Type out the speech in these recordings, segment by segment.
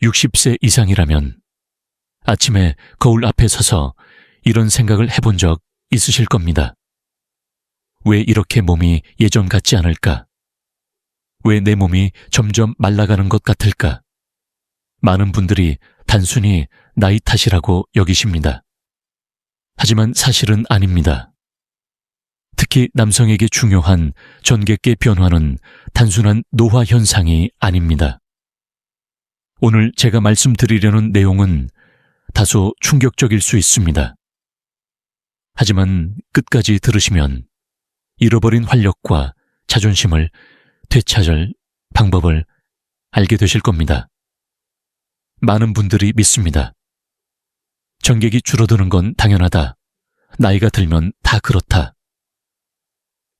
60세 이상이라면 아침에 거울 앞에 서서 이런 생각을 해본 적 있으실 겁니다. 왜 이렇게 몸이 예전 같지 않을까? 왜 내 몸이 점점 말라가는 것 같을까? 많은 분들이 단순히 나이 탓이라고 여기십니다. 하지만 사실은 아닙니다. 특히 남성에게 중요한 전객계 변화는 단순한 노화 현상이 아닙니다. 오늘 제가 말씀드리려는 내용은 다소 충격적일 수 있습니다. 하지만 끝까지 들으시면 잃어버린 활력과 자존심을 되찾을 방법을 알게 되실 겁니다. 많은 분들이 믿습니다. 전객이 줄어드는 건 당연하다. 나이가 들면 다 그렇다.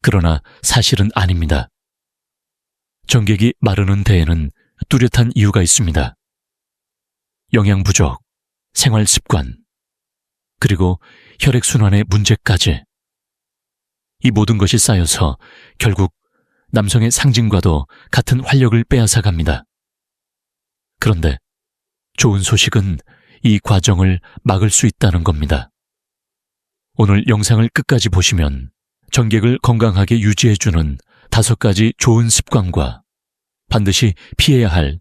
그러나 사실은 아닙니다. 전객이 마르는 데에는 뚜렷한 이유가 있습니다. 영양 부족, 생활 습관, 그리고 혈액순환의 문제까지. 이 모든 것이 쌓여서 결국 남성의 상징과도 같은 활력을 빼앗아 갑니다. 그런데 좋은 소식은 이 과정을 막을 수 있다는 겁니다. 오늘 영상을 끝까지 보시면 전객을 건강하게 유지해주는 5가지 좋은 습관과 반드시 피해야 할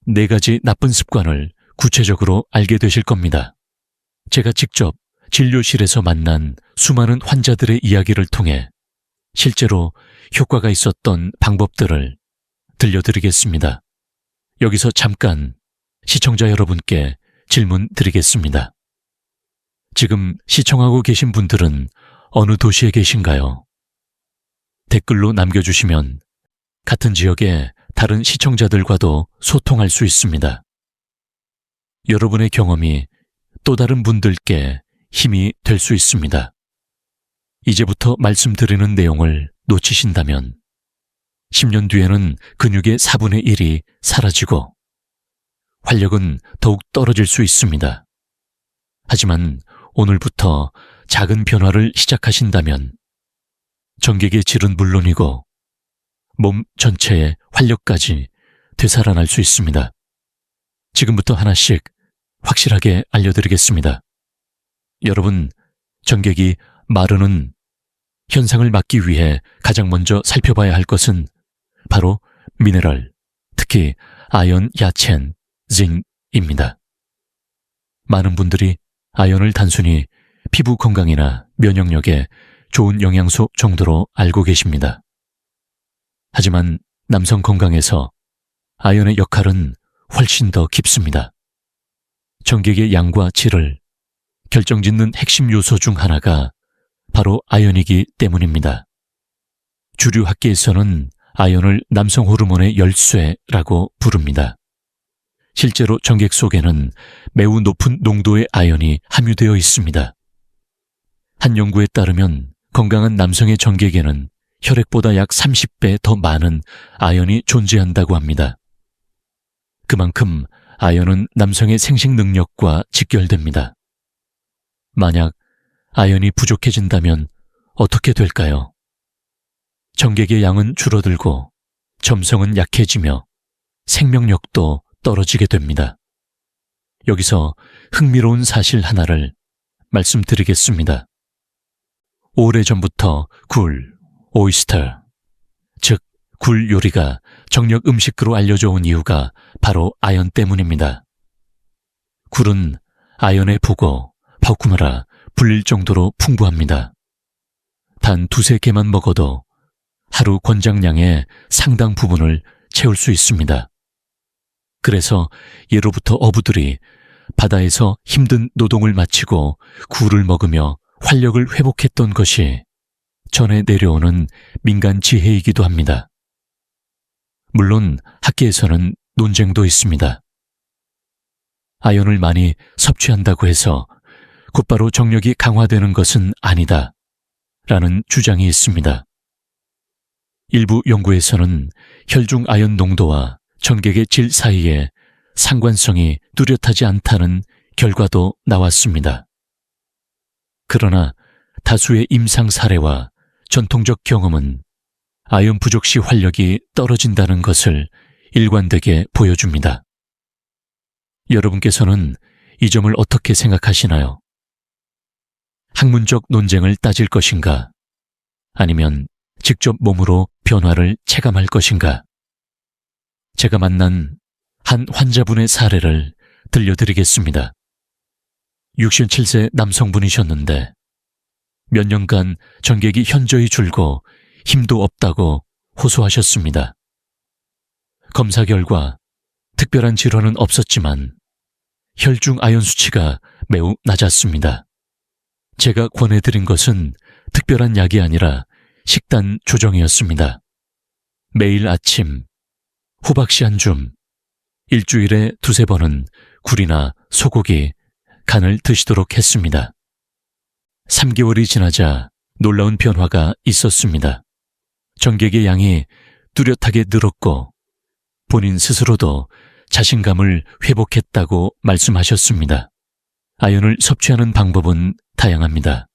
4가지 나쁜 습관을 구체적으로 알게 되실 겁니다. 제가 직접 진료실에서 만난 수많은 환자들의 이야기를 통해 실제로 효과가 있었던 방법들을 들려드리겠습니다. 여기서 잠깐 시청자 여러분께 질문 드리겠습니다. 지금 시청하고 계신 분들은 어느 도시에 계신가요? 댓글로 남겨주시면 같은 지역의 다른 시청자들과도 소통할 수 있습니다. 여러분의 경험이 또 다른 분들께 힘이 될 수 있습니다. 이제부터 말씀드리는 내용을 놓치신다면 10년 뒤에는 근육의 4분의 1이 사라지고 활력은 더욱 떨어질 수 있습니다. 하지만 오늘부터 작은 변화를 시작하신다면 전객의 질은 물론이고 몸 전체의 활력까지 되살아날 수 있습니다. 지금부터 하나씩 확실하게 알려드리겠습니다. 여러분, 전객이 마르는 현상을 막기 위해 가장 먼저 살펴봐야 할 것은 바로 미네랄, 특히 아연, 야챈, 징입니다. 많은 분들이 아연을 단순히 피부 건강이나 면역력에 좋은 영양소 정도로 알고 계십니다. 하지만 남성 건강에서 아연의 역할은 훨씬 더 깊습니다. 전객의 양과 질을 결정짓는 핵심 요소 중 하나가 바로 아연이기 때문입니다. 주류 학계에서는 아연을 남성 호르몬의 열쇠라고 부릅니다. 실제로 전객 속에는 매우 높은 농도의 아연이 함유되어 있습니다. 한 연구에 따르면 건강한 남성의 전객에는 혈액보다 약 30배 더 많은 아연이 존재한다고 합니다. 그만큼 아연은 남성의 생식 능력과 직결됩니다. 만약 아연이 부족해진다면 어떻게 될까요? 전객의 양은 줄어들고 점성은 약해지며 생명력도 떨어지게 됩니다. 여기서 흥미로운 사실 하나를 말씀드리겠습니다. 오래전부터 굴, 오이스터, 즉 굴 요리가 정력 음식으로 알려져 온 이유가 바로 아연 때문입니다. 굴은 아연의 보고, 바쿠마라 불릴 정도로 풍부합니다. 단 2-3개만 먹어도 하루 권장량의 상당 부분을 채울 수 있습니다. 그래서 예로부터 어부들이 바다에서 힘든 노동을 마치고 굴을 먹으며 활력을 회복했던 것이 전해 내려오는 민간 지혜이기도 합니다. 물론 학계에서는 논쟁도 있습니다. 아연을 많이 섭취한다고 해서 곧바로 정력이 강화되는 것은 아니다 라는 주장이 있습니다. 일부 연구에서는 혈중 아연 농도와 전객의 질 사이에 상관성이 뚜렷하지 않다는 결과도 나왔습니다. 그러나 다수의 임상 사례와 전통적 경험은 아연 부족 시 활력이 떨어진다는 것을 일관되게 보여줍니다. 여러분께서는 이 점을 어떻게 생각하시나요? 학문적 논쟁을 따질 것인가? 아니면 직접 몸으로 변화를 체감할 것인가? 제가 만난 한 환자분의 사례를 들려드리겠습니다. 67세 남성분이셨는데 몇 년간 전객이 현저히 줄고 힘도 없다고 호소하셨습니다. 검사 결과 특별한 질환은 없었지만 혈중 아연 수치가 매우 낮았습니다. 제가 권해드린 것은 특별한 약이 아니라 식단 조정이었습니다. 매일 아침 호박씨 한 줌, 일주일에 2~3번은 굴이나 소고기, 간을 드시도록 했습니다. 3개월이 지나자 놀라운 변화가 있었습니다. 전객의 양이 뚜렷하게 늘었고 본인 스스로도 자신감을 회복했다고 말씀하셨습니다. 아연을 섭취하는 방법은 다양합니다.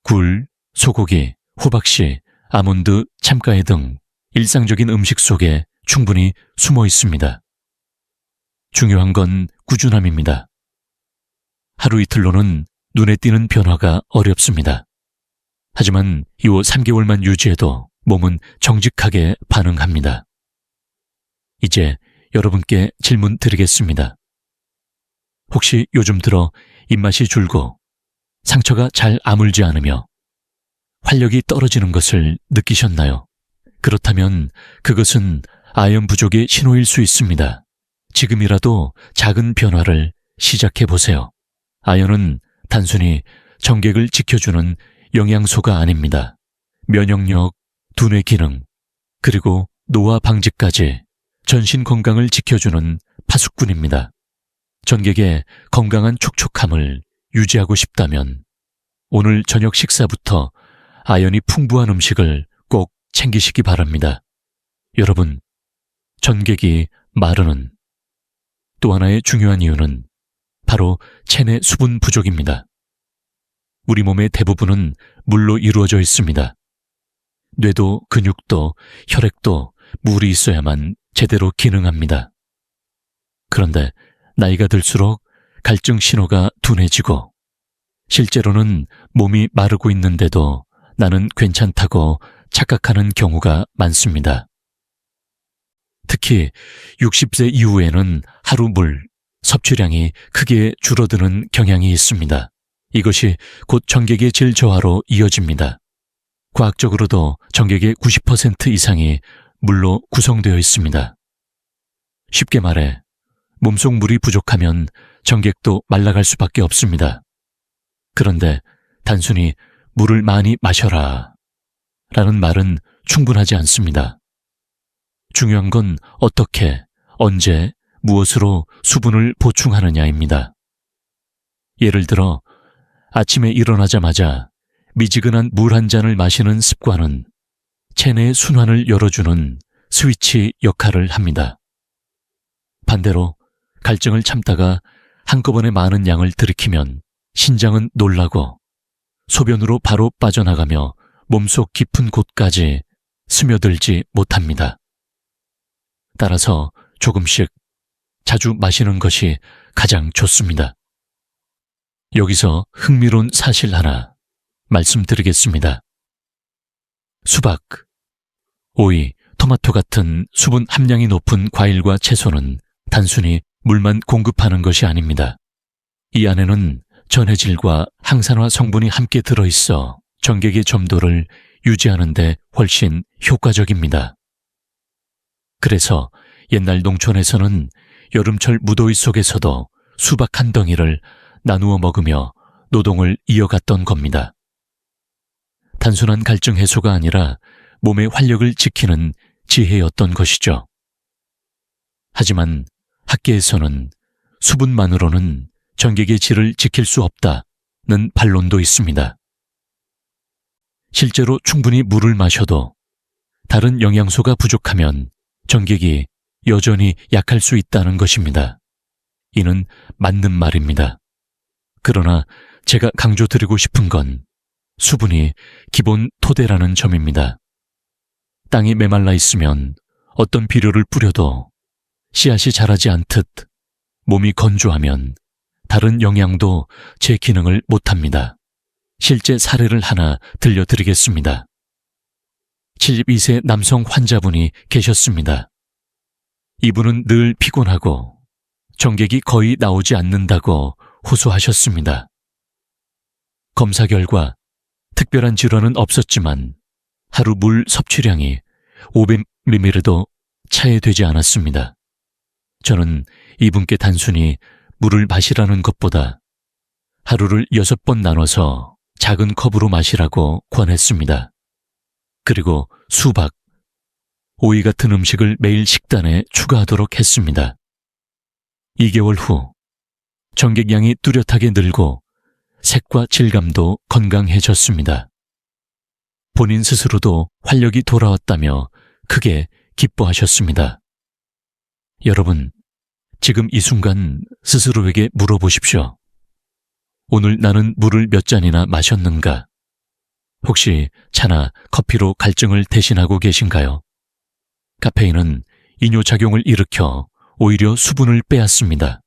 굴, 소고기, 호박씨, 아몬드, 참가애 등 일상적인 음식 속에 충분히 숨어 있습니다. 중요한 건 꾸준함입니다. 하루 이틀로는 눈에 띄는 변화가 어렵습니다. 하지만 이후 3개월만 유지해도 몸은 정직하게 반응합니다. 이제 여러분께 질문 드리겠습니다. 혹시 요즘 들어 입맛이 줄고 상처가 잘 아물지 않으며 활력이 떨어지는 것을 느끼셨나요? 그렇다면 그것은 아연 부족의 신호일 수 있습니다. 지금이라도 작은 변화를 시작해 보세요. 아연은 단순히 정객을 지켜주는 영양소가 아닙니다. 면역력, 두뇌 기능, 그리고 노화 방지까지 전신 건강을 지켜주는 파수꾼입니다. 전객의 건강한 촉촉함을 유지하고 싶다면 오늘 저녁 식사부터 아연이 풍부한 음식을 꼭 챙기시기 바랍니다. 여러분, 전객이 마르는 또 하나의 중요한 이유는 바로 체내 수분 부족입니다. 우리 몸의 대부분은 물로 이루어져 있습니다. 뇌도 근육도 혈액도 물이 있어야만 제대로 기능합니다. 그런데 나이가 들수록 갈증 신호가 둔해지고 실제로는 몸이 마르고 있는데도 나는 괜찮다고 착각하는 경우가 많습니다. 특히 60세 이후에는 하루 물 섭취량이 크게 줄어드는 경향이 있습니다. 이것이 곧 전객의 질 저하로 이어집니다. 과학적으로도 전객의 90% 이상이 물로 구성되어 있습니다. 쉽게 말해 몸속 물이 부족하면 전객도 말라갈 수밖에 없습니다. 그런데 단순히 물을 많이 마셔라 라는 말은 충분하지 않습니다. 중요한 건 어떻게, 언제, 무엇으로 수분을 보충하느냐입니다. 예를 들어 아침에 일어나자마자 미지근한 물 한 잔을 마시는 습관은 체내의 순환을 열어주는 스위치 역할을 합니다. 반대로 갈증을 참다가 한꺼번에 많은 양을 들이키면 신장은 놀라고 소변으로 바로 빠져나가며 몸속 깊은 곳까지 스며들지 못합니다. 따라서 조금씩 자주 마시는 것이 가장 좋습니다. 여기서 흥미로운 사실 하나 말씀드리겠습니다. 수박, 오이, 토마토 같은 수분 함량이 높은 과일과 채소는 단순히 물만 공급하는 것이 아닙니다. 이 안에는 전해질과 항산화 성분이 함께 들어있어 전객의 점도를 유지하는 데 훨씬 효과적입니다. 그래서 옛날 농촌에서는 여름철 무더위 속에서도 수박 한 덩이를 나누어 먹으며 노동을 이어갔던 겁니다. 단순한 갈증 해소가 아니라 몸의 활력을 지키는 지혜였던 것이죠. 하지만 학계에서는 수분만으로는 전객의 질을 지킬 수 없다는 반론도 있습니다. 실제로 충분히 물을 마셔도 다른 영양소가 부족하면 전객이 여전히 약할 수 있다는 것입니다. 이는 맞는 말입니다. 그러나 제가 강조드리고 싶은 건 수분이 기본 토대라는 점입니다. 땅이 메말라 있으면 어떤 비료를 뿌려도 씨앗이 자라지 않듯 몸이 건조하면 다른 영양도 제 기능을 못합니다. 실제 사례를 하나 들려드리겠습니다. 72세 남성 환자분이 계셨습니다. 이분은 늘 피곤하고 정객이 거의 나오지 않는다고 호소하셨습니다. 검사 결과 특별한 질환은 없었지만 하루 물 섭취량이 500ml도 차에 되지 않았습니다. 저는 이분께 단순히 물을 마시라는 것보다 하루를 6번 나눠서 작은 컵으로 마시라고 권했습니다. 그리고 수박, 오이 같은 음식을 매일 식단에 추가하도록 했습니다. 2개월 후 정객량이 뚜렷하게 늘고 색과 질감도 건강해졌습니다. 본인 스스로도 활력이 돌아왔다며 크게 기뻐하셨습니다. 여러분, 지금 이 순간 스스로에게 물어보십시오. 오늘 나는 물을 몇 잔이나 마셨는가? 혹시 차나 커피로 갈증을 대신하고 계신가요? 카페인은 이뇨작용을 일으켜 오히려 수분을 빼앗습니다.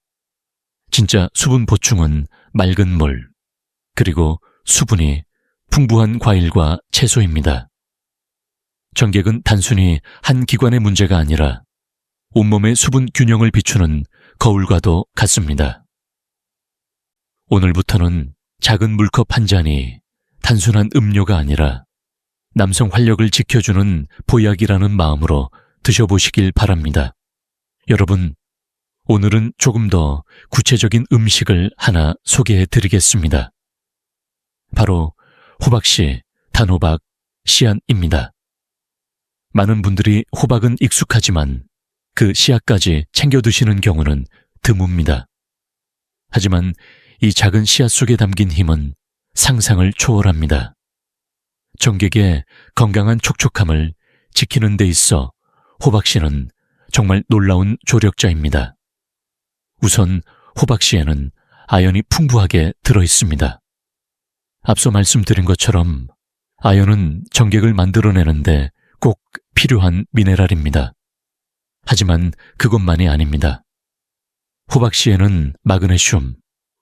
진짜 수분 보충은 맑은 물, 그리고 수분이 풍부한 과일과 채소입니다. 정객은 단순히 한 기관의 문제가 아니라 온몸의 수분 균형을 비추는 거울과도 같습니다. 오늘부터는 작은 물컵 한 잔이 단순한 음료가 아니라 남성 활력을 지켜주는 보약이라는 마음으로 드셔보시길 바랍니다. 여러분, 오늘은 조금 더 구체적인 음식을 하나 소개해 드리겠습니다. 바로 호박씨, 단호박, 씨앗입니다. 많은 분들이 호박은 익숙하지만 그 씨앗까지 챙겨 드시는 경우는 드뭅니다. 하지만 이 작은 씨앗 속에 담긴 힘은 상상을 초월합니다. 정객의 건강한 촉촉함을 지키는 데 있어 호박씨는 정말 놀라운 조력자입니다. 우선 호박씨에는 아연이 풍부하게 들어있습니다. 앞서 말씀드린 것처럼 아연은 정객을 만들어내는데 꼭 필요한 미네랄입니다. 하지만 그것만이 아닙니다. 호박씨에는 마그네슘,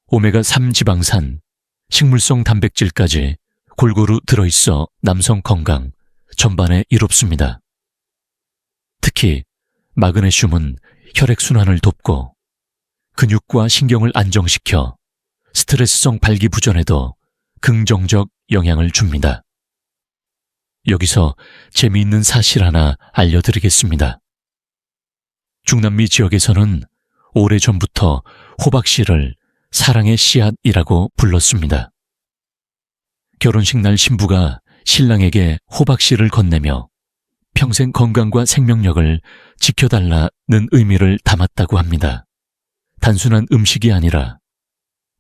오메가3 지방산, 식물성 단백질까지 골고루 들어있어 남성 건강 전반에 이롭습니다. 특히 마그네슘은 혈액순환을 돕고 근육과 신경을 안정시켜 스트레스성 발기부전에도 긍정적 영향을 줍니다. 여기서 재미있는 사실 하나 알려드리겠습니다. 중남미 지역에서는 오래전부터 호박씨를 사랑의 씨앗이라고 불렀습니다. 결혼식 날 신부가 신랑에게 호박씨를 건네며 평생 건강과 생명력을 지켜달라는 의미를 담았다고 합니다. 단순한 음식이 아니라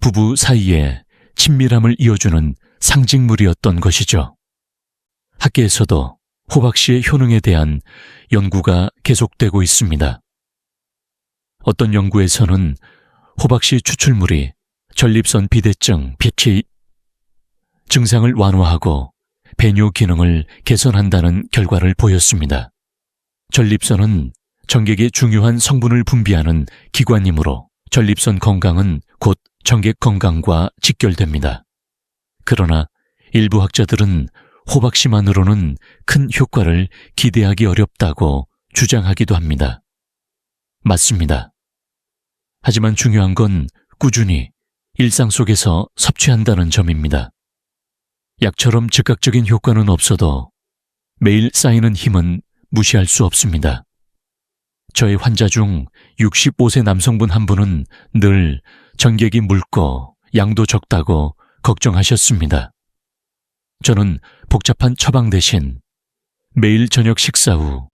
부부 사이에 친밀함을 이어주는 상징물이었던 것이죠. 학계에서도 호박씨의 효능에 대한 연구가 계속되고 있습니다. 어떤 연구에서는 호박씨 추출물이 전립선 비대증 (PK) 증상을 완화하고 배뇨 기능을 개선한다는 결과를 보였습니다. 전립선은 정객의 중요한 성분을 분비하는 기관이므로 전립선 건강은 곧 정객 건강과 직결됩니다. 그러나 일부 학자들은 호박씨만으로는 큰 효과를 기대하기 어렵다고 주장하기도 합니다. 맞습니다. 하지만 중요한 건 꾸준히 일상 속에서 섭취한다는 점입니다. 약처럼 즉각적인 효과는 없어도 매일 쌓이는 힘은 무시할 수 없습니다. 저의 환자 중 65세 남성분 한 분은 늘 정객이 묽고 양도 적다고 걱정하셨습니다. 저는 복잡한 처방 대신 매일 저녁 식사 후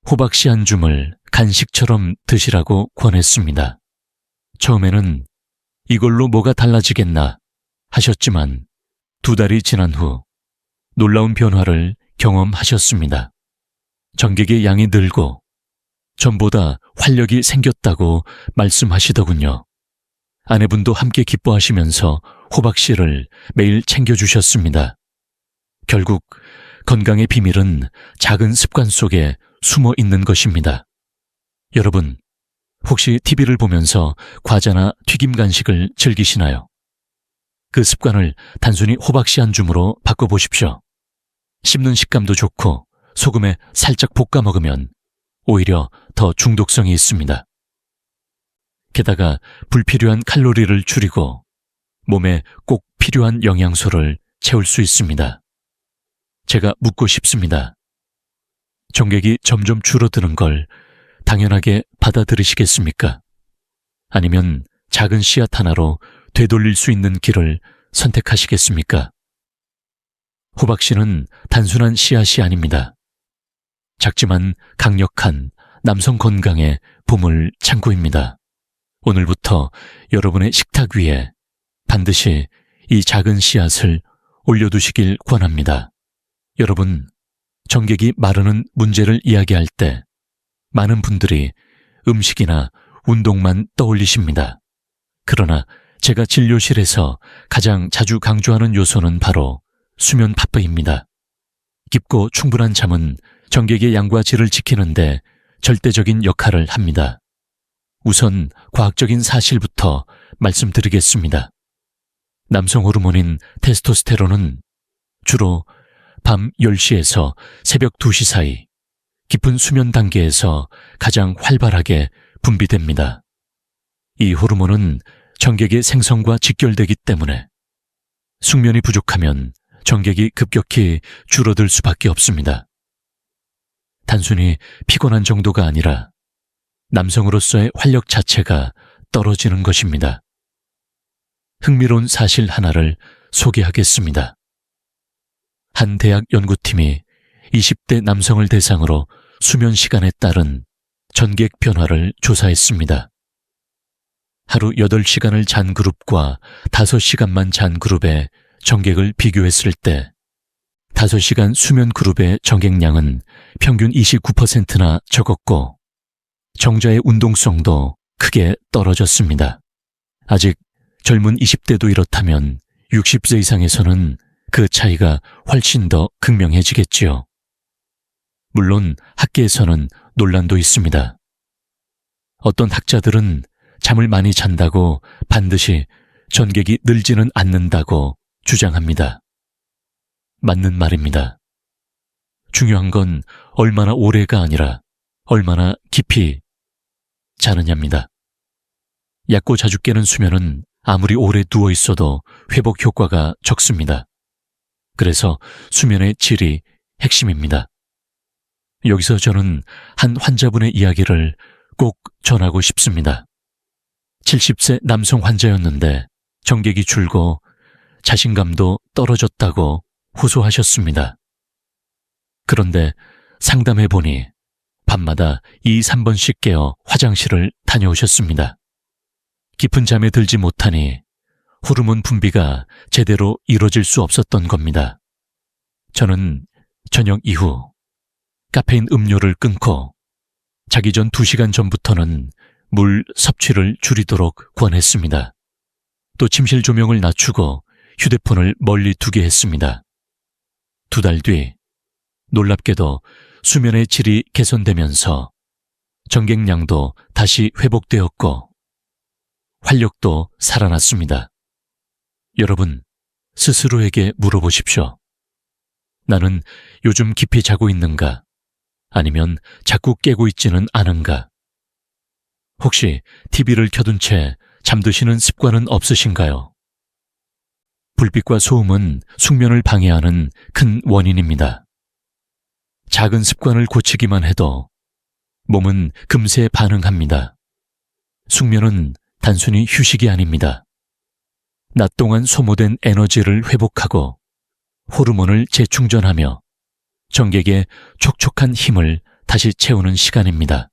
호박씨 한 줌을 간식처럼 드시라고 권했습니다. 처음에는 이걸로 뭐가 달라지겠나 하셨지만 2달이 지난 후 놀라운 변화를 경험하셨습니다. 정객의 양이 늘고 전보다 활력이 생겼다고 말씀하시더군요. 아내분도 함께 기뻐하시면서 호박씨를 매일 챙겨주셨습니다. 결국 건강의 비밀은 작은 습관 속에 숨어 있는 것입니다. 여러분, 혹시 TV를 보면서 과자나 튀김 간식을 즐기시나요? 그 습관을 단순히 호박씨 한 줌으로 바꿔보십시오. 씹는 식감도 좋고 소금에 살짝 볶아 먹으면 오히려 더 중독성이 있습니다. 게다가 불필요한 칼로리를 줄이고 몸에 꼭 필요한 영양소를 채울 수 있습니다. 제가 묻고 싶습니다. 정객이 점점 줄어드는 걸 당연하게 받아들이시겠습니까? 아니면 작은 씨앗 하나로 되돌릴 수 있는 길을 선택하시겠습니까? 호박씨는 단순한 씨앗이 아닙니다. 작지만 강력한 남성 건강의 보물 창고입니다. 오늘부터 여러분의 식탁 위에 반드시 이 작은 씨앗을 올려두시길 권합니다. 여러분, 정객이 마르는 문제를 이야기할 때 많은 분들이 음식이나 운동만 떠올리십니다. 그러나 제가 진료실에서 가장 자주 강조하는 요소는 바로 수면 파프입니다. 깊고 충분한 잠은 정객의 양과 질을 지키는데 절대적인 역할을 합니다. 우선 과학적인 사실부터 말씀드리겠습니다. 남성 호르몬인 테스토스테론은 주로 밤 10시에서 새벽 2시 사이 깊은 수면 단계에서 가장 활발하게 분비됩니다. 이 호르몬은 정객의 생성과 직결되기 때문에 숙면이 부족하면 정객이 급격히 줄어들 수밖에 없습니다. 단순히 피곤한 정도가 아니라 남성으로서의 활력 자체가 떨어지는 것입니다. 흥미로운 사실 하나를 소개하겠습니다. 한 대학 연구팀이 20대 남성을 대상으로 수면 시간에 따른 전객 변화를 조사했습니다. 하루 8시간을 잔 그룹과 5시간만 잔 그룹의 정객을 비교했을 때 5시간 수면 그룹의 정객량은 평균 29%나 적었고 정자의 운동성도 크게 떨어졌습니다. 아직 젊은 20대도 이렇다면 60세 이상에서는 그 차이가 훨씬 더 극명해지겠지요. 물론 학계에서는 논란도 있습니다. 어떤 학자들은 잠을 많이 잔다고 반드시 전객이 늘지는 않는다고 주장합니다. 맞는 말입니다. 중요한 건 얼마나 오래가 아니라 얼마나 깊이 자느냐입니다. 얕고 자주 깨는 수면은 아무리 오래 누워 있어도 회복 효과가 적습니다. 그래서 수면의 질이 핵심입니다. 여기서 저는 한 환자분의 이야기를 꼭 전하고 싶습니다. 70세 남성 환자였는데 정객이 줄고 자신감도 떨어졌다고 호소하셨습니다. 그런데 상담해보니 밤마다 2, 3번씩 깨어 화장실을 다녀오셨습니다. 깊은 잠에 들지 못하니 호르몬 분비가 제대로 이루어질 수 없었던 겁니다. 저는 저녁 이후 카페인 음료를 끊고 자기 전 2시간 전부터는 물 섭취를 줄이도록 권했습니다. 또 침실 조명을 낮추고 휴대폰을 멀리 두게 했습니다. 2달 뒤 놀랍게도 수면의 질이 개선되면서 정객량도 다시 회복되었고 활력도 살아났습니다. 여러분, 스스로에게 물어보십시오. 나는 요즘 깊이 자고 있는가? 아니면 자꾸 깨고 있지는 않은가? 혹시 TV를 켜둔 채 잠드시는 습관은 없으신가요? 불빛과 소음은 숙면을 방해하는 큰 원인입니다. 작은 습관을 고치기만 해도 몸은 금세 반응합니다. 숙면은 단순히 휴식이 아닙니다. 낮 동안 소모된 에너지를 회복하고 호르몬을 재충전하며 정객의 촉촉한 힘을 다시 채우는 시간입니다.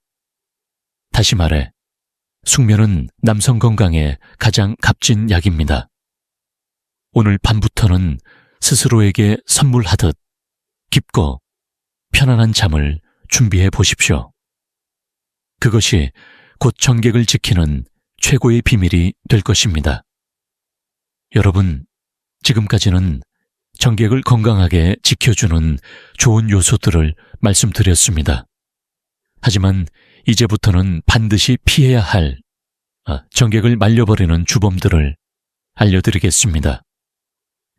다시 말해, 숙면은 남성 건강에 가장 값진 약입니다. 오늘 밤부터는 스스로에게 선물하듯 깊고 편안한 잠을 준비해 보십시오. 그것이 곧 정객을 지키는 최고의 비밀이 될 것입니다. 여러분, 지금까지는 정객을 건강하게 지켜주는 좋은 요소들을 말씀드렸습니다. 하지만 이제부터는 반드시 피해야 할 정객을 말려버리는 주범들을 알려드리겠습니다.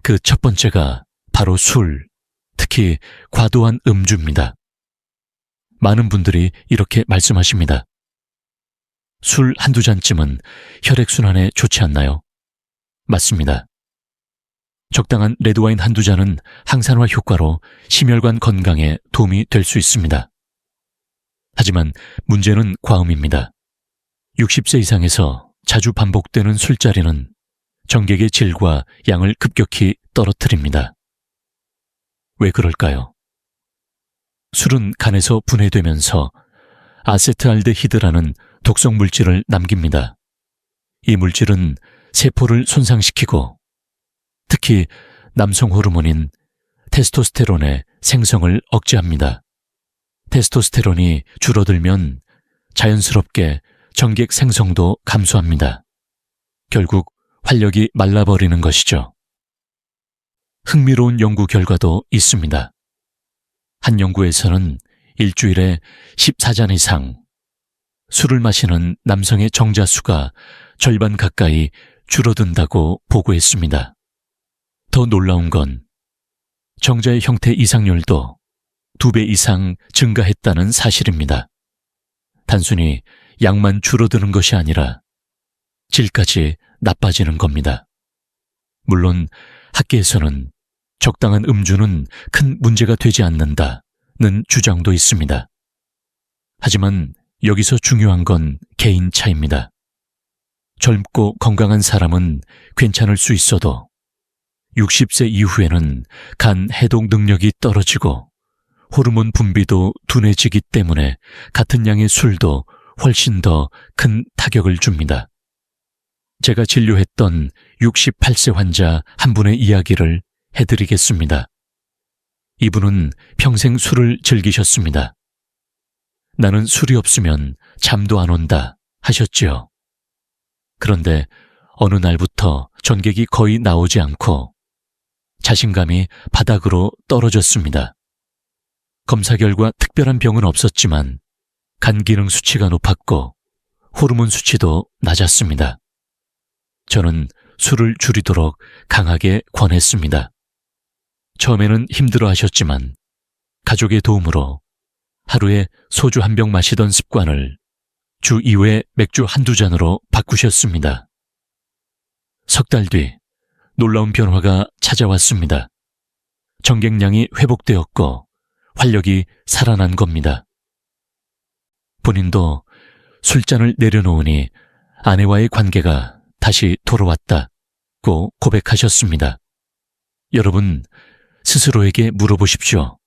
그 첫 번째가 바로 술, 특히 과도한 음주입니다. 많은 분들이 이렇게 말씀하십니다. 술 한두 잔쯤은 혈액순환에 좋지 않나요? 맞습니다. 적당한 레드와인 한두 잔은 항산화 효과로 심혈관 건강에 도움이 될 수 있습니다. 하지만 문제는 과음입니다. 60세 이상에서 자주 반복되는 술자리는 정객의 질과 양을 급격히 떨어뜨립니다. 왜 그럴까요? 술은 간에서 분해되면서 아세트알데히드라는 독성 물질을 남깁니다. 이 물질은 세포를 손상시키고 특히 남성 호르몬인 테스토스테론의 생성을 억제합니다. 테스토스테론이 줄어들면 자연스럽게 정객 생성도 감소합니다. 결국 활력이 말라버리는 것이죠. 흥미로운 연구 결과도 있습니다. 한 연구에서는 일주일에 14잔 이상 술을 마시는 남성의 정자 수가 절반 가까이 줄어든다고 보고했습니다. 더 놀라운 건 정자의 형태 이상률도 2배 이상 증가했다는 사실입니다. 단순히 양만 줄어드는 것이 아니라 질까지 나빠지는 겁니다. 물론 학계에서는 적당한 음주는 큰 문제가 되지 않는다는 주장도 있습니다. 하지만 여기서 중요한 건 개인 차이입니다. 젊고 건강한 사람은 괜찮을 수 있어도 60세 이후에는 간 해독 능력이 떨어지고 호르몬 분비도 둔해지기 때문에 같은 양의 술도 훨씬 더 큰 타격을 줍니다. 제가 진료했던 68세 환자 한 분의 이야기를 해드리겠습니다. 이분은 평생 술을 즐기셨습니다. 나는 술이 없으면 잠도 안 온다 하셨지요. 그런데 어느 날부터 전객이 거의 나오지 않고 자신감이 바닥으로 떨어졌습니다. 검사 결과 특별한 병은 없었지만 간 기능 수치가 높았고 호르몬 수치도 낮았습니다. 저는 술을 줄이도록 강하게 권했습니다. 처음에는 힘들어 하셨지만 가족의 도움으로 하루에 소주 한 병 마시던 습관을 주 2회 맥주 한두 잔으로 바꾸셨습니다. 석 달 뒤 놀라운 변화가 찾아왔습니다. 정객량이 회복되었고 활력이 살아난 겁니다. 본인도 술잔을 내려놓으니 아내와의 관계가 다시 돌아왔다고 고백하셨습니다. 여러분, 스스로에게 물어보십시오.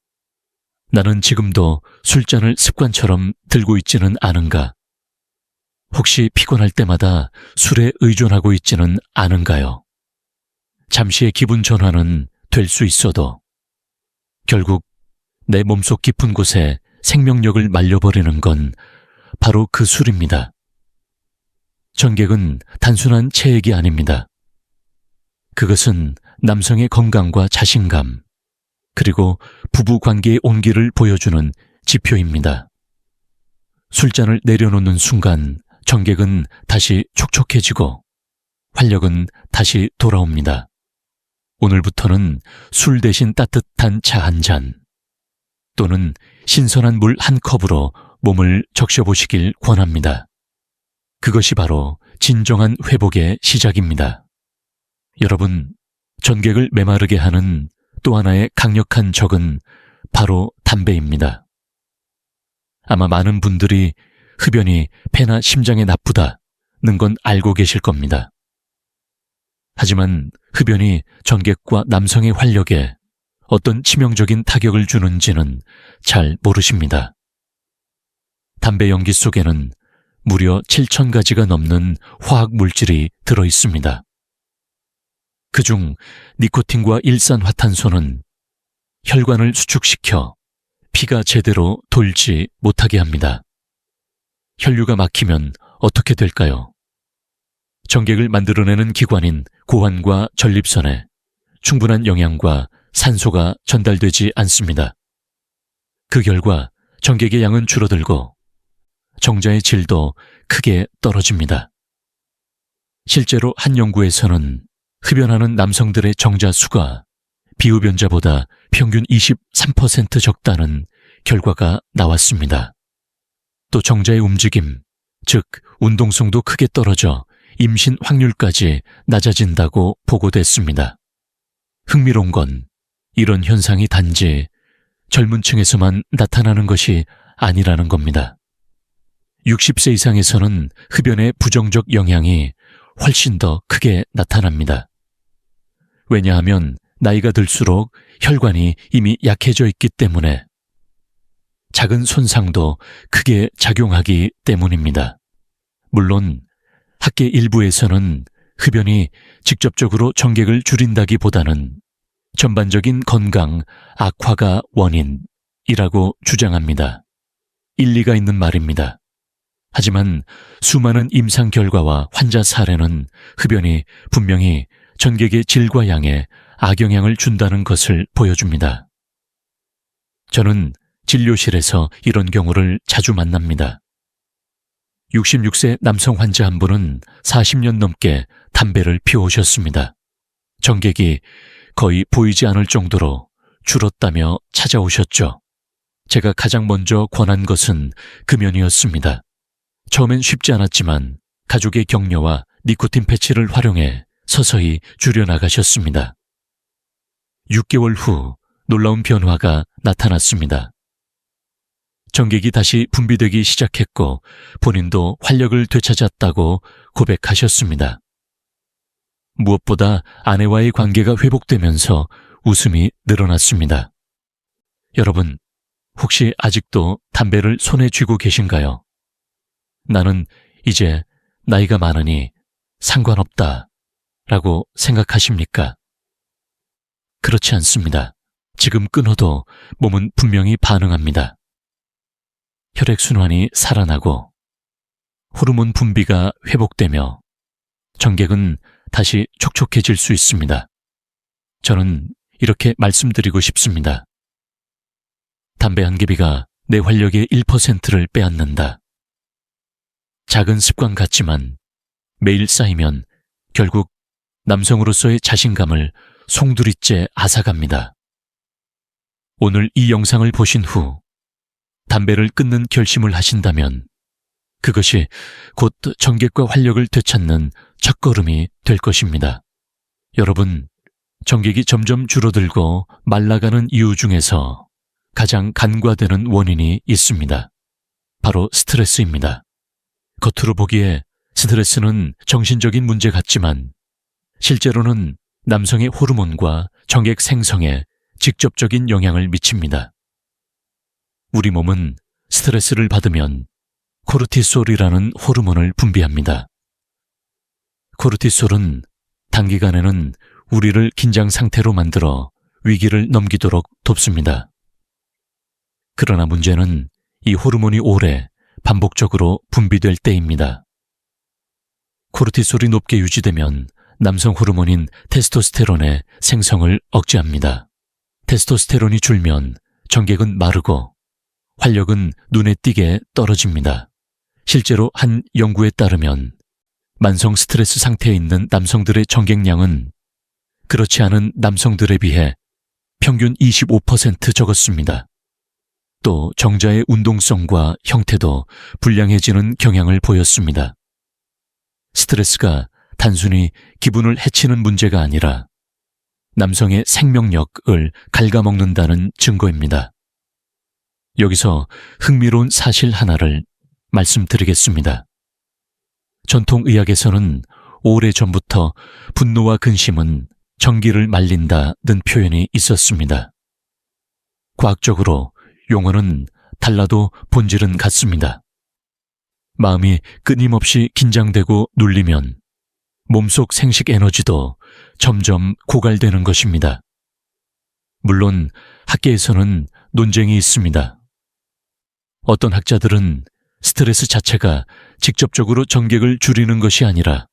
나는 지금도 술잔을 습관처럼 들고 있지는 않은가? 혹시 피곤할 때마다 술에 의존하고 있지는 않은가요? 잠시의 기분 전환은 될 수 있어도 결국 내 몸속 깊은 곳에 생명력을 말려버리는 건 바로 그 술입니다. 전객은 단순한 체액이 아닙니다. 그것은 남성의 건강과 자신감, 그리고 부부 관계의 온기를 보여주는 지표입니다. 술잔을 내려놓는 순간 전객은 다시 촉촉해지고 활력은 다시 돌아옵니다. 오늘부터는 술 대신 따뜻한 차 한 잔 또는 신선한 물 한 컵으로 몸을 적셔보시길 권합니다. 그것이 바로 진정한 회복의 시작입니다. 여러분, 전객을 메마르게 하는 또 하나의 강력한 적은 바로 담배입니다. 아마 많은 분들이 흡연이 폐나 심장에 나쁘다는 건 알고 계실 겁니다. 하지만 흡연이 전객과 남성의 활력에 어떤 치명적인 타격을 주는지는 잘 모르십니다. 담배 연기 속에는 무려 7,000가지가 넘는 화학 물질이 들어 있습니다. 그중 니코틴과 일산화탄소는 혈관을 수축시켜 피가 제대로 돌지 못하게 합니다. 혈류가 막히면 어떻게 될까요? 전객을 만들어내는 기관인 고환과 전립선에 충분한 영양과 산소가 전달되지 않습니다. 그 결과 전객의 양은 줄어들고 정자의 질도 크게 떨어집니다. 실제로 한 연구에서는 흡연하는 남성들의 정자 수가 비흡연자보다 평균 23% 적다는 결과가 나왔습니다. 또 정자의 움직임, 즉 운동성도 크게 떨어져 임신 확률까지 낮아진다고 보고됐습니다. 흥미로운 건 이런 현상이 단지 젊은 층에서만 나타나는 것이 아니라는 겁니다. 60세 이상에서는 흡연의 부정적 영향이 훨씬 더 크게 나타납니다. 왜냐하면 나이가 들수록 혈관이 이미 약해져 있기 때문에 작은 손상도 크게 작용하기 때문입니다. 물론 학계 일부에서는 흡연이 직접적으로 정객을 줄인다기보다는 전반적인 건강 악화가 원인이라고 주장합니다. 일리가 있는 말입니다. 하지만 수많은 임상 결과와 환자 사례는 흡연이 분명히 전객의 질과 양에 악영향을 준다는 것을 보여줍니다. 저는 진료실에서 이런 경우를 자주 만납니다. 66세 남성 환자 한 분은 40년 넘게 담배를 피워오셨습니다. 정객이 거의 보이지 않을 정도로 줄었다며 찾아오셨죠. 제가 가장 먼저 권한 것은 금연이었습니다. 처음엔 쉽지 않았지만 가족의 격려와 니코틴 패치를 활용해 서서히 줄여나가셨습니다. 6개월 후 놀라운 변화가 나타났습니다. 정객이 다시 분비되기 시작했고 본인도 활력을 되찾았다고 고백하셨습니다. 무엇보다 아내와의 관계가 회복되면서 웃음이 늘어났습니다. 여러분, 혹시 아직도 담배를 손에 쥐고 계신가요? 나는 이제 나이가 많으니 상관없다 라고 생각하십니까? 그렇지 않습니다. 지금 끊어도 몸은 분명히 반응합니다. 혈액순환이 살아나고 호르몬 분비가 회복되며 정객은 다시 촉촉해질 수 있습니다. 저는 이렇게 말씀드리고 싶습니다. 담배 한 개비가 내 활력의 1%를 빼앗는다. 작은 습관 같지만 매일 쌓이면 결국 남성으로서의 자신감을 송두리째 앗아갑니다. 오늘 이 영상을 보신 후 담배를 끊는 결심을 하신다면 그것이 곧 정객과 활력을 되찾는 첫걸음이 될 것입니다. 여러분, 정객이 점점 줄어들고 말라가는 이유 중에서 가장 간과되는 원인이 있습니다. 바로 스트레스입니다. 겉으로 보기에 스트레스는 정신적인 문제 같지만 실제로는 남성의 호르몬과 정액 생성에 직접적인 영향을 미칩니다. 우리 몸은 스트레스를 받으면 코르티솔이라는 호르몬을 분비합니다. 코르티솔은 단기간에는 우리를 긴장 상태로 만들어 위기를 넘기도록 돕습니다. 그러나 문제는 이 호르몬이 오래 반복적으로 분비될 때입니다. 코르티솔이 높게 유지되면 남성 호르몬인 테스토스테론의 생성을 억제합니다. 테스토스테론이 줄면 정객은 마르고 활력은 눈에 띄게 떨어집니다. 실제로 한 연구에 따르면 만성 스트레스 상태에 있는 남성들의 정객량은 그렇지 않은 남성들에 비해 평균 25% 적었습니다. 또 정자의 운동성과 형태도 불량해지는 경향을 보였습니다. 스트레스가 단순히 기분을 해치는 문제가 아니라 남성의 생명력을 갉아먹는다는 증거입니다. 여기서 흥미로운 사실 하나를 말씀드리겠습니다. 전통의학에서는 오래전부터 분노와 근심은 전기를 말린다는 표현이 있었습니다. 과학적으로 용어는 달라도 본질은 같습니다. 마음이 끊임없이 긴장되고 눌리면 몸속 생식 에너지도 점점 고갈되는 것입니다. 물론 학계에서는 논쟁이 있습니다. 어떤 학자들은 스트레스 자체가 직접적으로 정객을 줄이는 것이 아니라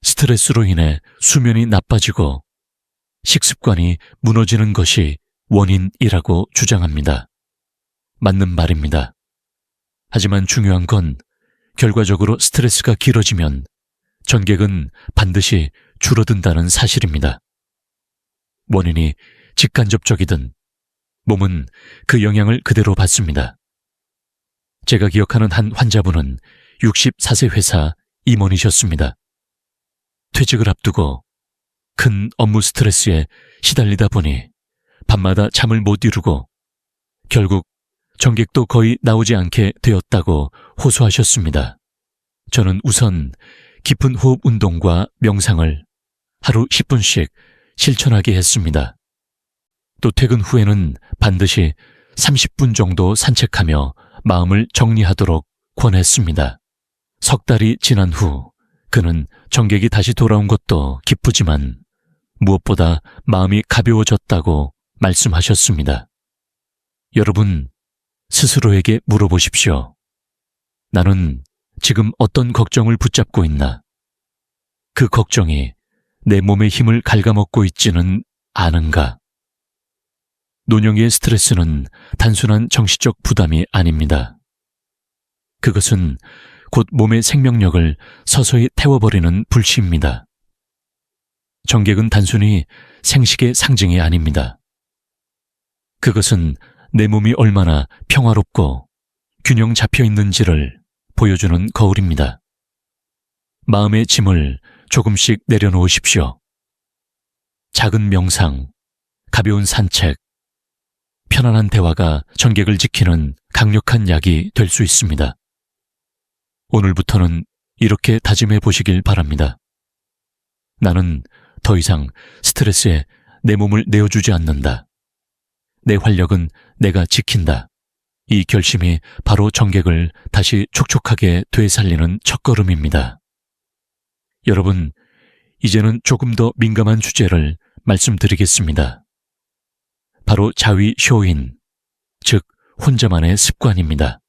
스트레스로 인해 수면이 나빠지고 식습관이 무너지는 것이 원인이라고 주장합니다. 맞는 말입니다. 하지만 중요한 건 결과적으로 스트레스가 길어지면 전객은 반드시 줄어든다는 사실입니다. 원인이 직간접적이든 몸은 그 영향을 그대로 받습니다. 제가 기억하는 한 환자분은 64세 회사 임원이셨습니다. 퇴직을 앞두고 큰 업무 스트레스에 시달리다 보니 밤마다 잠을 못 이루고 결국 전객도 거의 나오지 않게 되었다고 호소하셨습니다. 저는 우선 깊은 호흡 운동과 명상을 하루 10분씩 실천하게 했습니다. 또 퇴근 후에는 반드시 30분 정도 산책하며 마음을 정리하도록 권했습니다. 석 달이 지난 후 그는 전객이 다시 돌아온 것도 기쁘지만 무엇보다 마음이 가벼워졌다고 말씀하셨습니다. 여러분, 스스로에게 물어보십시오. 나는 지금 어떤 걱정을 붙잡고 있나? 그 걱정이 내 몸의 힘을 갉아먹고 있지는 않은가? 노령의 스트레스는 단순한 정신적 부담이 아닙니다. 그것은 곧 몸의 생명력을 서서히 태워버리는 불씨입니다. 전객은 단순히 생식의 상징이 아닙니다. 그것은 내 몸이 얼마나 평화롭고 균형 잡혀 있는지를 보여주는 거울입니다. 마음의 짐을 조금씩 내려놓으십시오. 작은 명상, 가벼운 산책, 편안한 대화가 전객을 지키는 강력한 약이 될 수 있습니다. 오늘부터는 이렇게 다짐해 보시길 바랍니다. 나는 더 이상 스트레스에 내 몸을 내어주지 않는다. 내 활력은 내가 지킨다. 이 결심이 바로 전객을 다시 촉촉하게 되살리는 첫걸음입니다. 여러분, 이제는 조금 더 민감한 주제를 말씀드리겠습니다. 바로 자위 쇼인, 즉 혼자만의 습관입니다.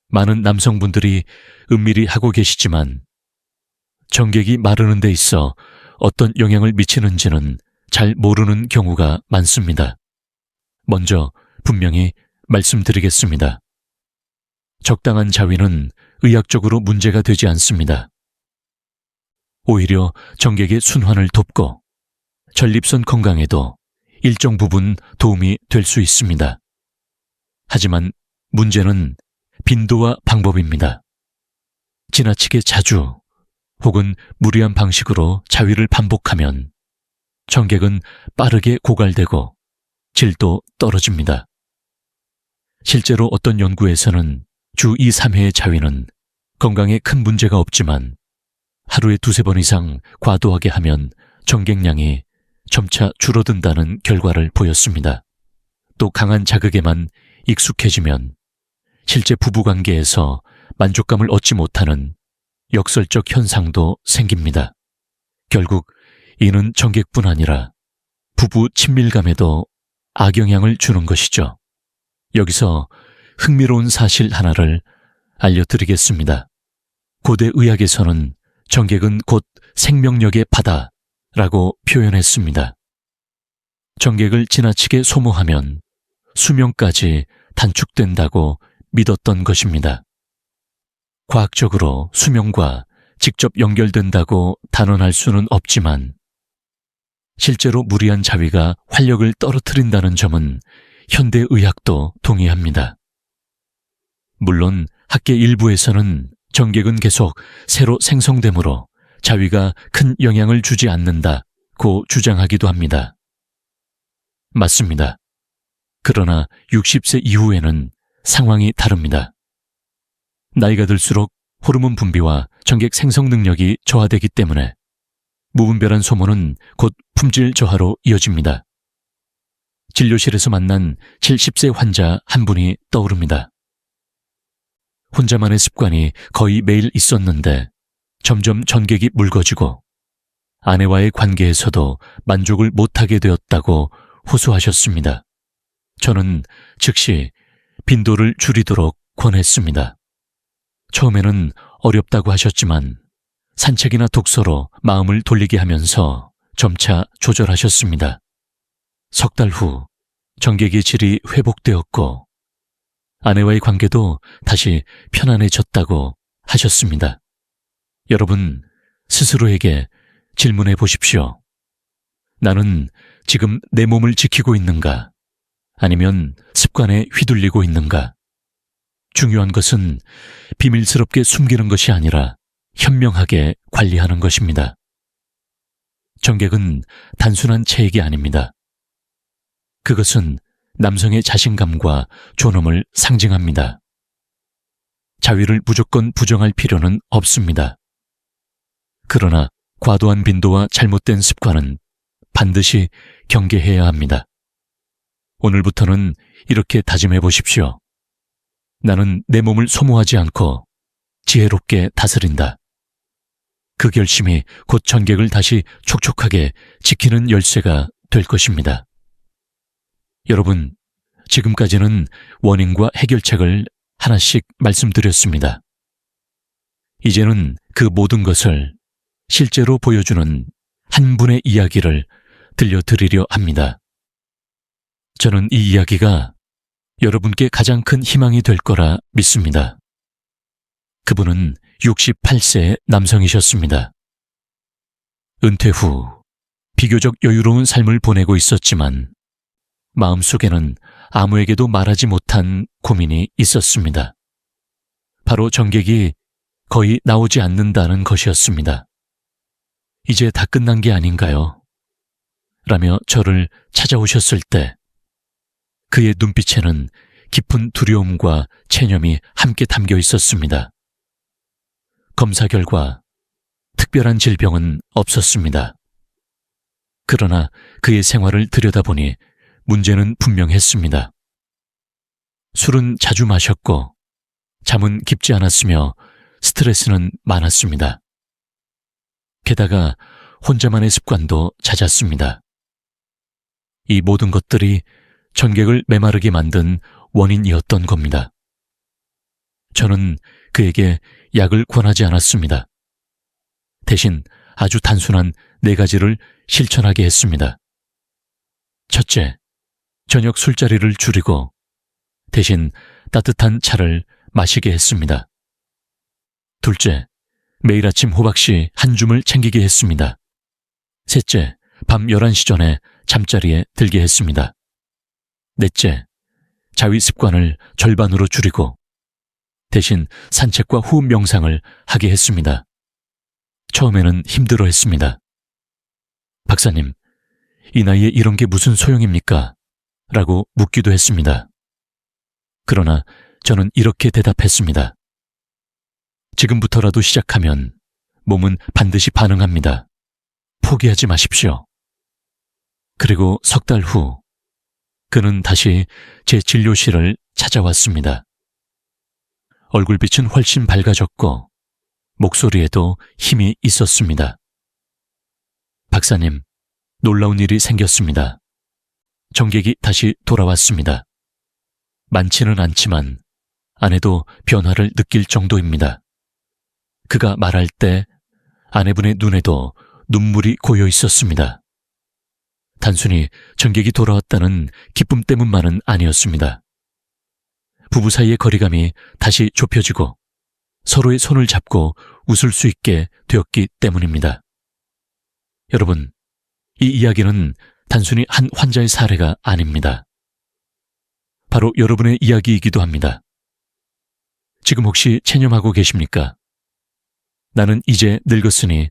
많은 남성분들이 은밀히 하고 계시지만 전객이 마르는 데 있어 어떤 영향을 미치는지는 잘 모르는 경우가 많습니다. 먼저 분명히 말씀드리겠습니다. 적당한 자위는 의학적으로 문제가 되지 않습니다. 오히려 전객의 순환을 돕고 전립선 건강에도 일정 부분 도움이 될 수 있습니다. 하지만 문제는 빈도와 방법입니다. 지나치게 자주 혹은 무리한 방식으로 자위를 반복하면 전객은 빠르게 고갈되고 질도 떨어집니다. 실제로 어떤 연구에서는 주 2, 3회의 자위는 건강에 큰 문제가 없지만 하루에 2-3번 이상 과도하게 하면 전객량이 점차 줄어든다는 결과를 보였습니다. 또 강한 자극에만 익숙해지면 실제 부부관계에서 만족감을 얻지 못하는 역설적 현상도 생깁니다. 결국 이는 전객뿐 아니라 부부 친밀감에도 악영향을 주는 것이죠. 여기서 흥미로운 사실 하나를 알려드리겠습니다. 고대 의학에서는 전객은 곧 생명력의 바다라고 표현했습니다. 전객을 지나치게 소모하면 수명까지 단축된다고 믿었던 것입니다. 과학적으로 수명과 직접 연결된다고 단언할 수는 없지만 실제로 무리한 자위가 활력을 떨어뜨린다는 점은 현대의학도 동의합니다. 물론 학계 일부에서는 전객은 계속 새로 생성되므로 자위가 큰 영향을 주지 않는다고 주장하기도 합니다. 맞습니다. 그러나 60세 이후에는 상황이 다릅니다. 나이가 들수록 호르몬 분비와 전객 생성 능력이 저하되기 때문에 무분별한 소모는 곧 품질 저하로 이어집니다. 진료실에서 만난 70세 환자 한 분이 떠오릅니다. 혼자만의 습관이 거의 매일 있었는데 점점 전객이 묽어지고 아내와의 관계에서도 만족을 못하게 되었다고 호소하셨습니다. 저는 즉시 빈도를 줄이도록 권했습니다. 처음에는 어렵다고 하셨지만 산책이나 독서로 마음을 돌리게 하면서 점차 조절하셨습니다. 석 달 후 전객의 질이 회복되었고 아내와의 관계도 다시 편안해졌다고 하셨습니다. 여러분, 스스로에게 질문해 보십시오. 나는 지금 내 몸을 지키고 있는가? 아니면 습관에 휘둘리고 있는가? 중요한 것은 비밀스럽게 숨기는 것이 아니라 현명하게 관리하는 것입니다. 정객은 단순한 체액이 아닙니다. 그것은 남성의 자신감과 존엄을 상징합니다. 자위를 무조건 부정할 필요는 없습니다. 그러나 과도한 빈도와 잘못된 습관은 반드시 경계해야 합니다. 오늘부터는 이렇게 다짐해 보십시오. 나는 내 몸을 소모하지 않고 지혜롭게 다스린다. 그 결심이 곧 전객을 다시 촉촉하게 지키는 열쇠가 될 것입니다. 여러분, 지금까지는 원인과 해결책을 하나씩 말씀드렸습니다. 이제는 그 모든 것을 실제로 보여주는 한 분의 이야기를 들려드리려 합니다. 저는 이 이야기가 여러분께 가장 큰 희망이 될 거라 믿습니다. 그분은 68세의 남성이셨습니다. 은퇴 후 비교적 여유로운 삶을 보내고 있었지만 마음속에는 아무에게도 말하지 못한 고민이 있었습니다. 바로 전객이 거의 나오지 않는다는 것이었습니다. 이제 다 끝난 게 아닌가요? 라며 저를 찾아오셨을 때 그의 눈빛에는 깊은 두려움과 체념이 함께 담겨 있었습니다. 검사 결과 특별한 질병은 없었습니다. 그러나 그의 생활을 들여다보니 문제는 분명했습니다. 술은 자주 마셨고 잠은 깊지 않았으며 스트레스는 많았습니다. 게다가 혼자만의 습관도 잦았습니다. 이 모든 것들이 전객을 메마르게 만든 원인이었던 겁니다. 저는 그에게 약을 권하지 않았습니다. 대신 아주 단순한 4가지를 실천하게 했습니다. 첫째, 저녁 술자리를 줄이고 대신 따뜻한 차를 마시게 했습니다. 둘째, 매일 아침 호박씨 한 줌을 챙기게 했습니다. 셋째, 밤 11시 전에 잠자리에 들게 했습니다. 넷째, 자위 습관을 절반으로 줄이고 대신 산책과 호흡 명상을 하게 했습니다. 처음에는 힘들어 했습니다. 박사님, 이 나이에 이런 게 무슨 소용입니까? 라고 묻기도 했습니다. 그러나 저는 이렇게 대답했습니다. 지금부터라도 시작하면 몸은 반드시 반응합니다. 포기하지 마십시오. 그리고 석 달 후 그는 다시 제 진료실을 찾아왔습니다. 얼굴빛은 훨씬 밝아졌고 목소리에도 힘이 있었습니다. 박사님, 놀라운 일이 생겼습니다. 전객이 다시 돌아왔습니다. 많지는 않지만 아내도 변화를 느낄 정도입니다. 그가 말할 때 아내분의 눈에도 눈물이 고여 있었습니다. 단순히 전객이 돌아왔다는 기쁨 때문만은 아니었습니다. 부부 사이의 거리감이 다시 좁혀지고 서로의 손을 잡고 웃을 수 있게 되었기 때문입니다. 여러분, 이 이야기는 단순히 한 환자의 사례가 아닙니다. 바로 여러분의 이야기이기도 합니다. 지금 혹시 체념하고 계십니까? 나는 이제 늙었으니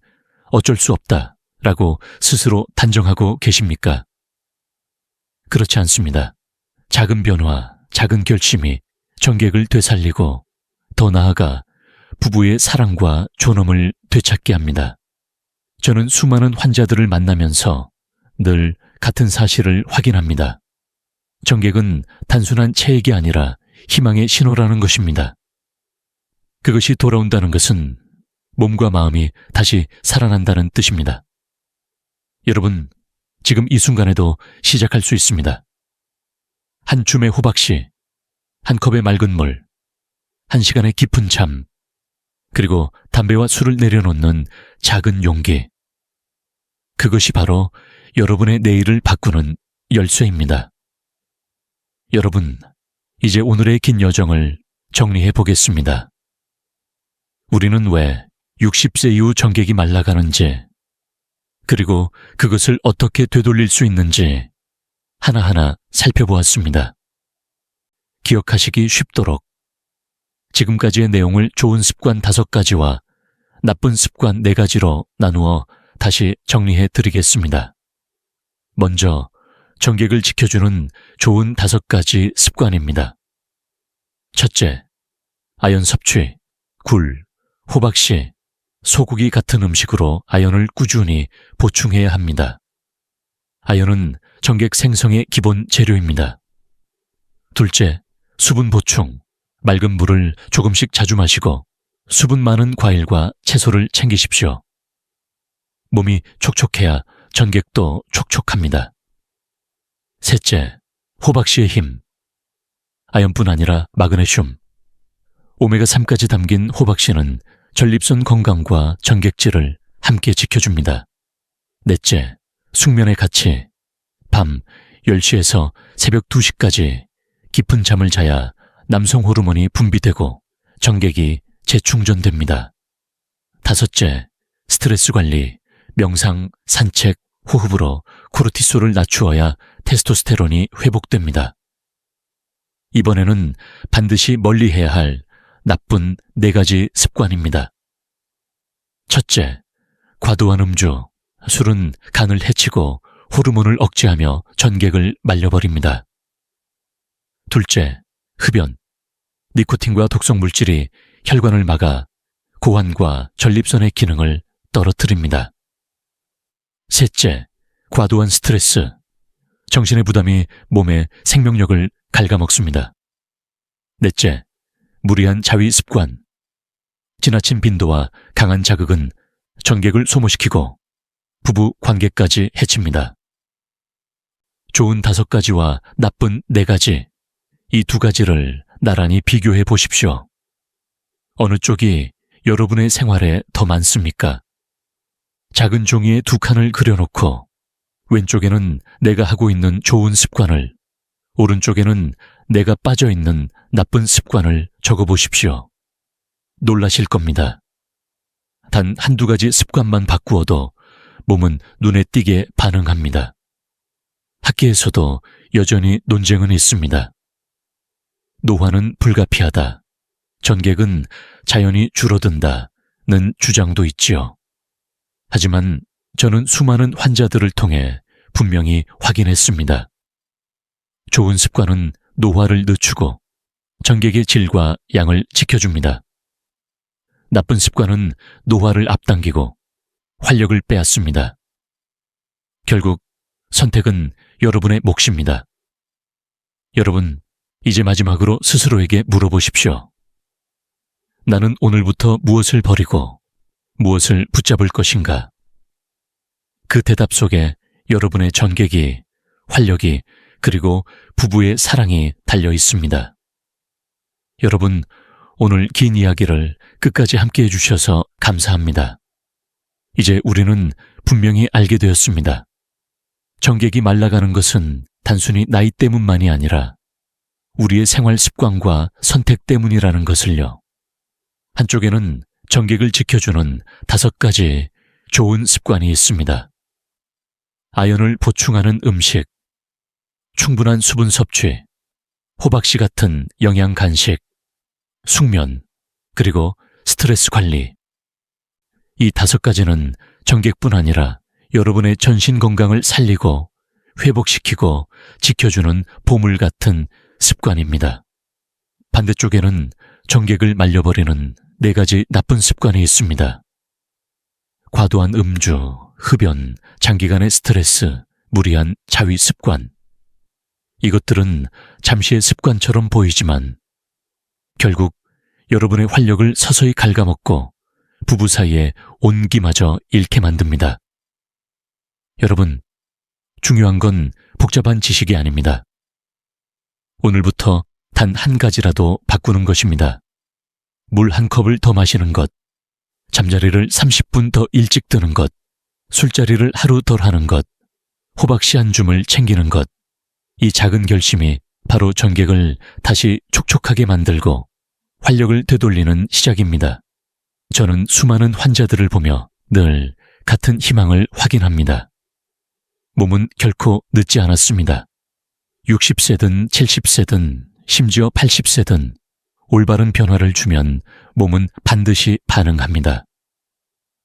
어쩔 수 없다 라고 스스로 단정하고 계십니까? 그렇지 않습니다. 작은 변화, 작은 결심이 전객을 되살리고 더 나아가 부부의 사랑과 존엄을 되찾게 합니다. 저는 수많은 환자들을 만나면서 늘 같은 사실을 확인합니다. 전객은 단순한 체액이 아니라 희망의 신호라는 것입니다. 그것이 돌아온다는 것은 몸과 마음이 다시 살아난다는 뜻입니다. 여러분, 지금 이 순간에도 시작할 수 있습니다. 한 줌의 호박씨, 한 컵의 맑은 물, 1시간의 깊은 잠, 그리고 담배와 술을 내려놓는 작은 용기. 그것이 바로 여러분의 내일을 바꾸는 열쇠입니다. 여러분, 이제 오늘의 긴 여정을 정리해 보겠습니다. 우리는 왜 60세 이후 정객이 말라가는지, 그리고 그것을 어떻게 되돌릴 수 있는지 하나하나 살펴보았습니다. 기억하시기 쉽도록 지금까지의 내용을 좋은 습관 5가지와 나쁜 습관 4가지로 나누어 다시 정리해 드리겠습니다. 먼저 정객을 지켜주는 좋은 5가지 습관입니다. 첫째, 아연 섭취, 굴, 호박씨, 소고기 같은 음식으로 아연을 꾸준히 보충해야 합니다. 아연은 정객 생성의 기본 재료입니다. 둘째, 수분 보충, 맑은 물을 조금씩 자주 마시고 수분 많은 과일과 채소를 챙기십시오. 몸이 촉촉해야 전객도 촉촉합니다. 셋째, 호박씨의 힘. 아연뿐 아니라 마그네슘, 오메가3까지 담긴 호박씨는 전립선 건강과 전객질을 함께 지켜줍니다. 넷째, 숙면의 가치. 밤 10시에서 새벽 2시까지 깊은 잠을 자야 남성 호르몬이 분비되고 전객이 재충전됩니다. 다섯째, 스트레스 관리. 명상, 산책, 호흡으로 코르티솔을 낮추어야 테스토스테론이 회복됩니다. 이번에는 반드시 멀리해야 할 나쁜 4가지 습관입니다. 첫째, 과도한 음주. 술은 간을 해치고 호르몬을 억제하며 전객을 말려버립니다. 둘째, 흡연. 니코틴과 독성 물질이 혈관을 막아 고환과 전립선의 기능을 떨어뜨립니다. 셋째, 과도한 스트레스. 정신의 부담이 몸의 생명력을 갉아먹습니다. 넷째, 무리한 자위 습관. 지나친 빈도와 강한 자극은 전객을 소모시키고 부부 관계까지 해칩니다. 좋은 5가지와 나쁜 4가지, 이 2가지를 나란히 비교해 보십시오. 어느 쪽이 여러분의 생활에 더 많습니까? 작은 종이에 2칸을 그려놓고 왼쪽에는 내가 하고 있는 좋은 습관을, 오른쪽에는 내가 빠져있는 나쁜 습관을 적어보십시오. 놀라실 겁니다. 단 1-2가지 습관만 바꾸어도 몸은 눈에 띄게 반응합니다. 학계에서도 여전히 논쟁은 있습니다. 노화는 불가피하다, 전객은 자연히 줄어든다는 주장도 있지요. 하지만 저는 수많은 환자들을 통해 분명히 확인했습니다. 좋은 습관은 노화를 늦추고 전객의 질과 양을 지켜줍니다. 나쁜 습관은 노화를 앞당기고 활력을 빼앗습니다. 결국 선택은 여러분의 몫입니다. 여러분, 이제 마지막으로 스스로에게 물어보십시오. 나는 오늘부터 무엇을 버리고 무엇을 붙잡을 것인가? 그 대답 속에 여러분의 전객이, 활력이, 그리고 부부의 사랑이 달려 있습니다. 여러분, 오늘 긴 이야기를 끝까지 함께 해주셔서 감사합니다. 이제 우리는 분명히 알게 되었습니다. 전객이 말라가는 것은 단순히 나이 때문만이 아니라 우리의 생활 습관과 선택 때문이라는 것을요. 한쪽에는 전객을 지켜주는 5가지 좋은 습관이 있습니다. 아연을 보충하는 음식, 충분한 수분 섭취, 호박씨 같은 영양 간식, 숙면, 그리고 스트레스 관리. 이 5가지는 전객뿐 아니라 여러분의 전신 건강을 살리고 회복시키고 지켜주는 보물 같은 습관입니다. 반대쪽에는 전객을 말려버리는 4가지 나쁜 습관이 있습니다. 과도한 음주, 흡연, 장기간의 스트레스, 무리한 자위 습관. 이것들은 잠시의 습관처럼 보이지만 결국 여러분의 활력을 서서히 갉아먹고 부부 사이의 온기마저 잃게 만듭니다. 여러분, 중요한 건 복잡한 지식이 아닙니다. 오늘부터 단 1가지라도 바꾸는 것입니다. 물 1컵을 더 마시는 것, 잠자리를 30분 더 일찍 드는 것, 술자리를 하루 덜 하는 것, 호박씨 한 줌을 챙기는 것. 이 작은 결심이 바로 전객을 다시 촉촉하게 만들고 활력을 되돌리는 시작입니다. 저는 수많은 환자들을 보며 늘 같은 희망을 확인합니다. 몸은 결코 늦지 않았습니다. 60세든 70세든 심지어 80세든 올바른 변화를 주면 몸은 반드시 반응합니다.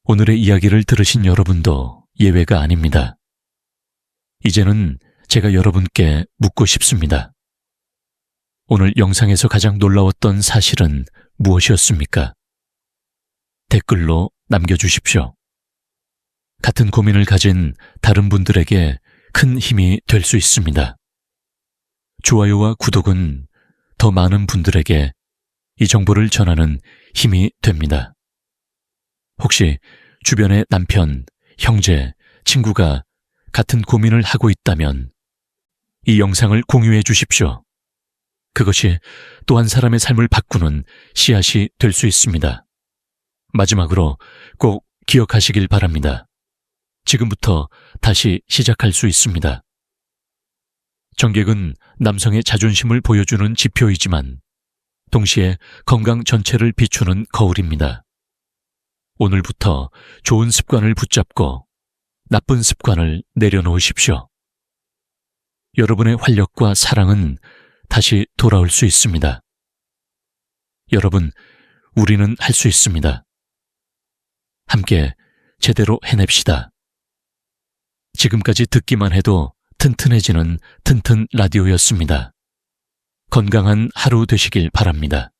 오늘의 이야기를 들으신 여러분도 예외가 아닙니다. 이제는 제가 여러분께 묻고 싶습니다. 오늘 영상에서 가장 놀라웠던 사실은 무엇이었습니까? 댓글로 남겨주십시오. 같은 고민을 가진 다른 분들에게 큰 힘이 될 수 있습니다. 좋아요와 구독은 더 많은 분들에게 이 정보를 전하는 힘이 됩니다. 혹시 주변의 남편, 형제, 친구가 같은 고민을 하고 있다면 이 영상을 공유해 주십시오. 그것이 또 한 사람의 삶을 바꾸는 씨앗이 될 수 있습니다. 마지막으로 꼭 기억하시길 바랍니다. 지금부터 다시 시작할 수 있습니다. 정객은 남성의 자존심을 보여주는 지표이지만 동시에 건강 전체를 비추는 거울입니다. 오늘부터 좋은 습관을 붙잡고 나쁜 습관을 내려놓으십시오. 여러분의 활력과 사랑은 다시 돌아올 수 있습니다. 여러분, 우리는 할 수 있습니다. 함께 제대로 해냅시다. 지금까지 듣기만 해도 튼튼해지는 튼튼 라디오였습니다. 건강한 하루 되시길 바랍니다.